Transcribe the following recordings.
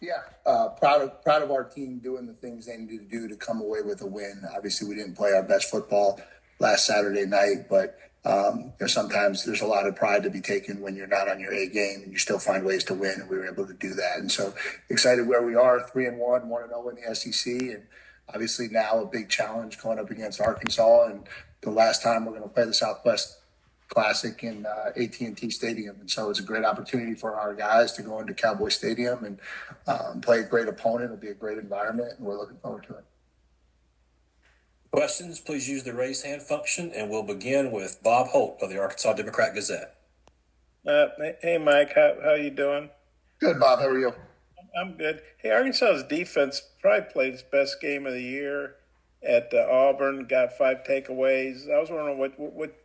Yeah, proud of our team doing the things they needed to do to come away with a win. Obviously, we didn't play our best football last Saturday night, but sometimes there's a lot of pride to be taken when you're not on your A game and you still find ways to win. And we were able to do that, and so excited where we are, 3-1, 1-0 in the SEC, and obviously now a big challenge going up against Arkansas. And the last time we're going to play the Southwest Classic in AT&T Stadium, and so it's a great opportunity for our guys to go into Cowboy Stadium and play a great opponent. It'll be a great environment, and we're looking forward to it. Questions, please use the raise hand function, and we'll begin with Bob Holt of the Arkansas Democrat-Gazette. Hey, Mike, how you doing? Good, Bob. How are you? I'm good. Hey, Arkansas's defense probably played its best game of the year at Auburn, got 5 takeaways. I was wondering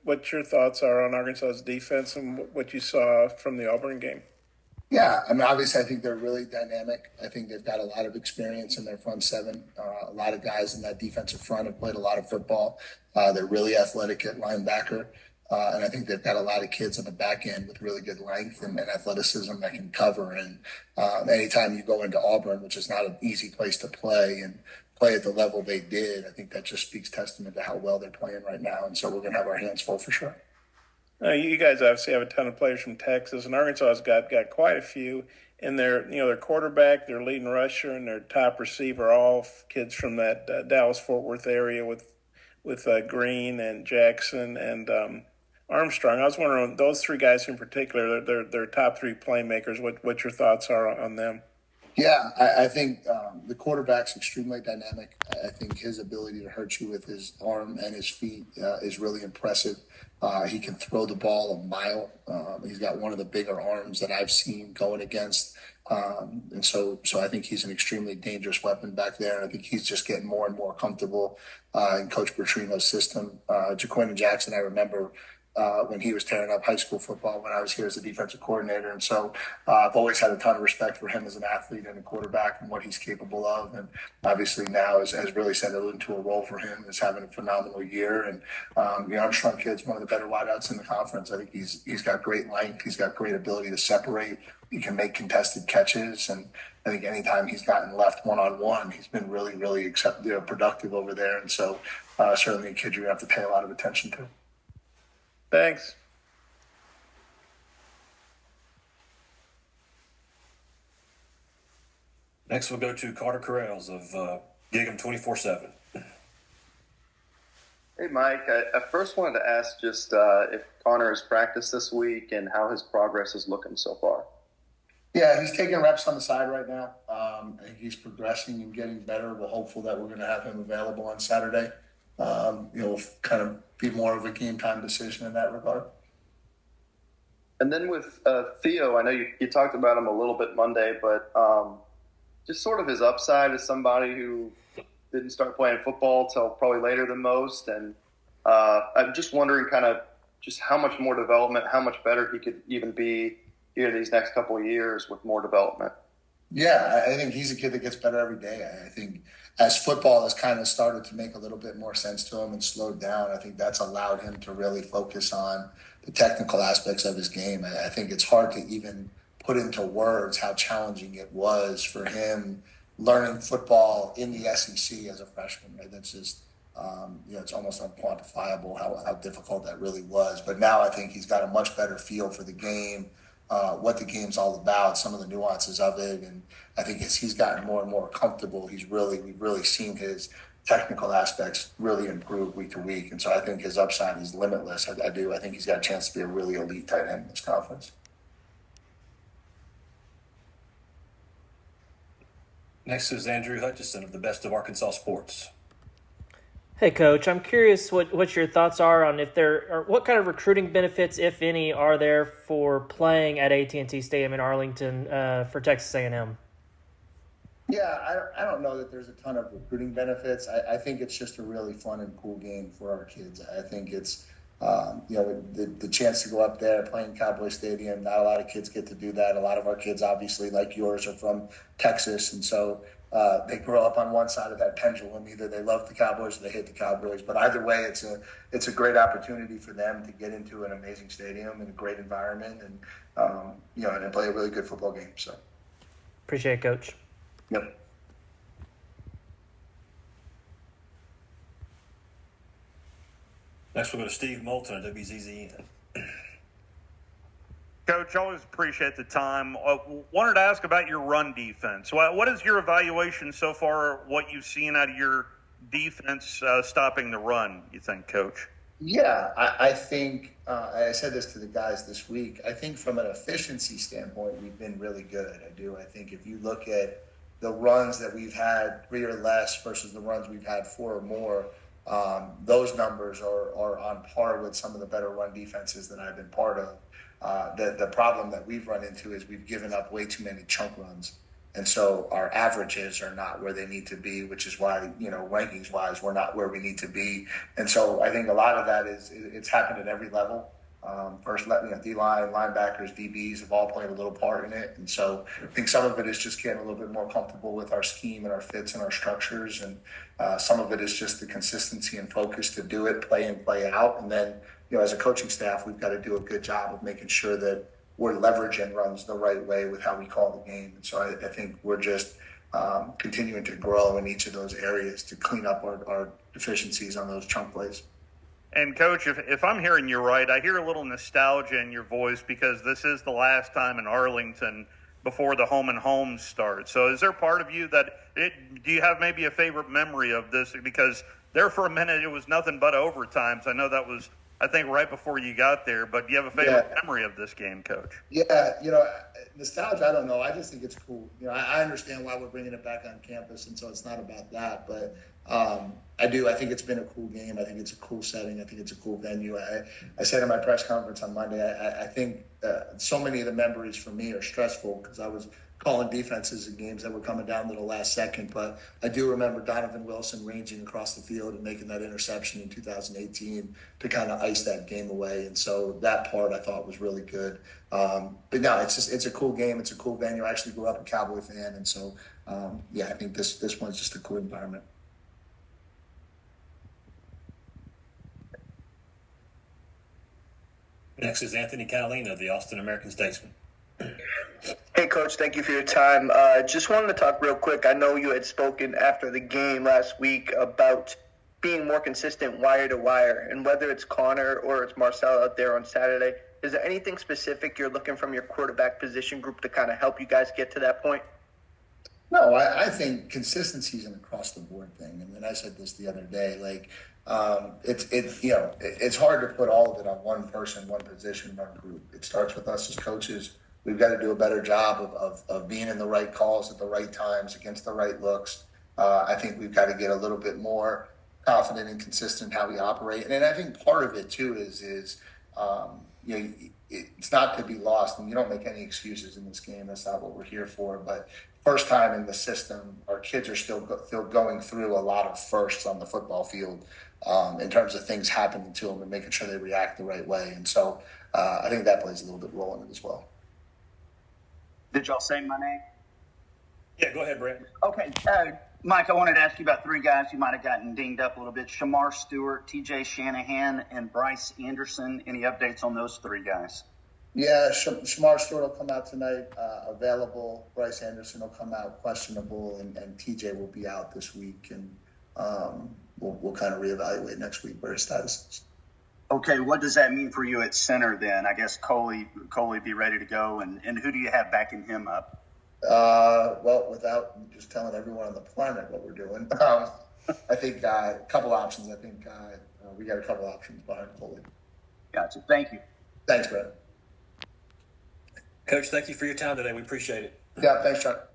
what your thoughts are on Arkansas's defense and what you saw from the Auburn game. Yeah, I mean, obviously, I think they're really dynamic. I think they've got a lot of experience in their front seven. A lot of guys in that defensive front have played a lot of football. They're really athletic at linebacker. And I think they've got a lot of kids on the back end with really good length and athleticism that can cover. And anytime you go into Auburn, which is not an easy place to play, and play at the level they did, I think that just speaks testament to how well they're playing right now. And so we're going to have our hands full for sure. You guys obviously have a ton of players from Texas, and Arkansas's got quite a few. And their quarterback, their leading rusher, and their top receiver, all kids from that Dallas-Fort Worth area with Green and Jackson and Armstrong. I was wondering, those 3 guys in particular, they're top 3 playmakers. What your thoughts are on them? Yeah, I think the quarterback's extremely dynamic. I think his ability to hurt you with his arm and his feet is really impressive. He can throw the ball a mile. He's got one of the bigger arms that I've seen going against. And so I think he's an extremely dangerous weapon back there. And I think he's just getting more and more comfortable in Coach Petrino's system. Jaquan Jackson, I remember when he was tearing up high school football when I was here as a defensive coordinator. And so I've always had a ton of respect for him as an athlete and a quarterback and what he's capable of. And obviously now has really settled into a role for him, is having a phenomenal year. And the Armstrong kid's one of the better wideouts in the conference. I think he's got great length. He's got great ability to separate. He can make contested catches. And I think anytime he's gotten left one-on-one, he's been really, really productive over there. And so certainly a kid you're going to have to pay a lot of attention to. Thanks. Next, we'll go to Carter Corrales of Gig'em 24/7. Hey, Mike. I first wanted to ask just if Connor has practiced this week and how his progress is looking so far. Yeah, he's taking reps on the side right now. I think he's progressing and getting better. We're hopeful that we're going to have him available on Saturday. We'll kind of be more of a game time decision in that regard. And then with Theo, I know you talked about him a little bit Monday, but just sort of his upside as somebody who didn't start playing football till probably later than most. And I'm just wondering kind of just how much more development, how much better he could even be here these next couple of years with more development. Yeah, I think he's a kid that gets better every day. I think as football has kind of started to make a little bit more sense to him and slowed down, I think that's allowed him to really focus on the technical aspects of his game. I think it's hard to even put into words how challenging it was for him learning football in the SEC as a freshman. Right? That's just, it's almost unquantifiable how difficult that really was. But now I think he's got a much better feel for the game, what the game's all about, some of the nuances of it. And I think as he's gotten more and more comfortable, we've really seen his technical aspects really improve week to week. And so I think his upside is limitless. I think he's got a chance to be a really elite tight end in this conference. Next is Andrew Hutchison of the Best of Arkansas Sports. Hey, Coach, I'm curious what your thoughts are on what kind of recruiting benefits, if any, are there for playing at AT&T Stadium in Arlington for Texas A&M? Yeah, I don't know that there's a ton of recruiting benefits. I think it's just a really fun and cool game for our kids. I think it's, the chance to go up there, playing Cowboy Stadium. Not a lot of kids get to do that. A lot of our kids, obviously, like yours, are from Texas, and so they grow up on one side of that pendulum. Either they love the Cowboys or they hate the Cowboys. But either way, it's a great opportunity for them to get into an amazing stadium and a great environment, and and play a really good football game. So, appreciate it, Coach. Yep. Next, we'll go to Steve Moulton at WZZN. Coach, always appreciate the time. Wanted to ask about your run defense. What is your evaluation so far, what you've seen out of your defense stopping the run, you think, Coach? Yeah, I think I said this to the guys this week. I think from an efficiency standpoint, we've been really good. I do. I think if you look at the runs that we've had 3 or less versus the runs we've had 4 or more, those numbers are on par with some of the better run defenses that I've been part of. The problem that we've run into is we've given up way too many chunk runs. And so our averages are not where they need to be, which is why, rankings wise, we're not where we need to be. And so I think a lot of that it's happened at every level. First, D-line, linebackers, DBs have all played a little part in it. And so I think some of it is just getting a little bit more comfortable with our scheme and our fits and our structures. And some of it is just the consistency and focus to do it, play in, play out. And then, as a coaching staff, we've got to do a good job of making sure that we're leveraging runs the right way with how we call the game. And so I think we're just continuing to grow in each of those areas to clean up our deficiencies on those chunk plays. And Coach, if I'm hearing you right, I hear a little nostalgia in your voice because this is the last time in Arlington before the home and home starts. So is there part of you do you have maybe a favorite memory of this? Because there for a minute it was nothing but overtimes. I know that was, I think, right before you got there, but do you have a favorite memory of this game, Coach? Yeah, nostalgia, I don't know. I just think it's cool. I understand why we're bringing it back on campus, and so it's not about that. But I do. I think it's been a cool game. I think it's a cool setting. I think it's a cool venue. I said in my press conference on Monday, I think so many of the memories for me are stressful because I was calling defenses in games that were coming down to the last second. But I do remember Donovan Wilson ranging across the field and making that interception in 2018 to kind of ice that game away. And so that part I thought was really good. But no, it's a cool game. It's a cool venue. I actually grew up a Cowboy fan. And so, I think this one's just a cool environment. Next is Anthony Catalina of the Austin American-Statesman. Hey, Coach, thank you for your time. Just wanted to talk real quick. I know you had spoken after the game last week about being more consistent wire to wire, and whether it's Connor or it's Marcel out there on Saturday, is there anything specific you're looking from your quarterback position group to kind of help you guys get to that point? No, I think consistency is an across-the-board thing. I mean, I said this the other day. It's hard to put all of it on one person, one position, one group. It starts with us as coaches. We've got to do a better job of being in the right calls at the right times against the right looks. I think we've got to get a little bit more confident and consistent how we operate. And I think part of it too is it's not to be lost, and you don't make any excuses in this game. That's not what we're here for. But first time in the system, our kids are still going through a lot of firsts on the football field in terms of things happening to them and making sure they react the right way. And so I think that plays a little bit role in it as well. Did y'all say my name? Yeah, go ahead, Brent. Okay. Mike, I wanted to ask you about 3 guys who might have gotten dinged up a little bit. Shamar Stewart, TJ Shanahan, and Bryce Anderson. Any updates on those 3 guys? Yeah, Shamar Stewart will come out tonight, available. Bryce Anderson will come out questionable, and TJ will be out this week. And we'll kind of reevaluate next week where his status is. Okay, what does that mean for you at center then? I guess Coley be ready to go, and who do you have backing him up? Well, without just telling everyone on the planet what we're doing, I think a couple options. I think we got a couple options behind Coley. Gotcha. Thank you. Thanks, Brett. Coach, thank you for your time today. We appreciate it. Yeah, thanks, Chuck.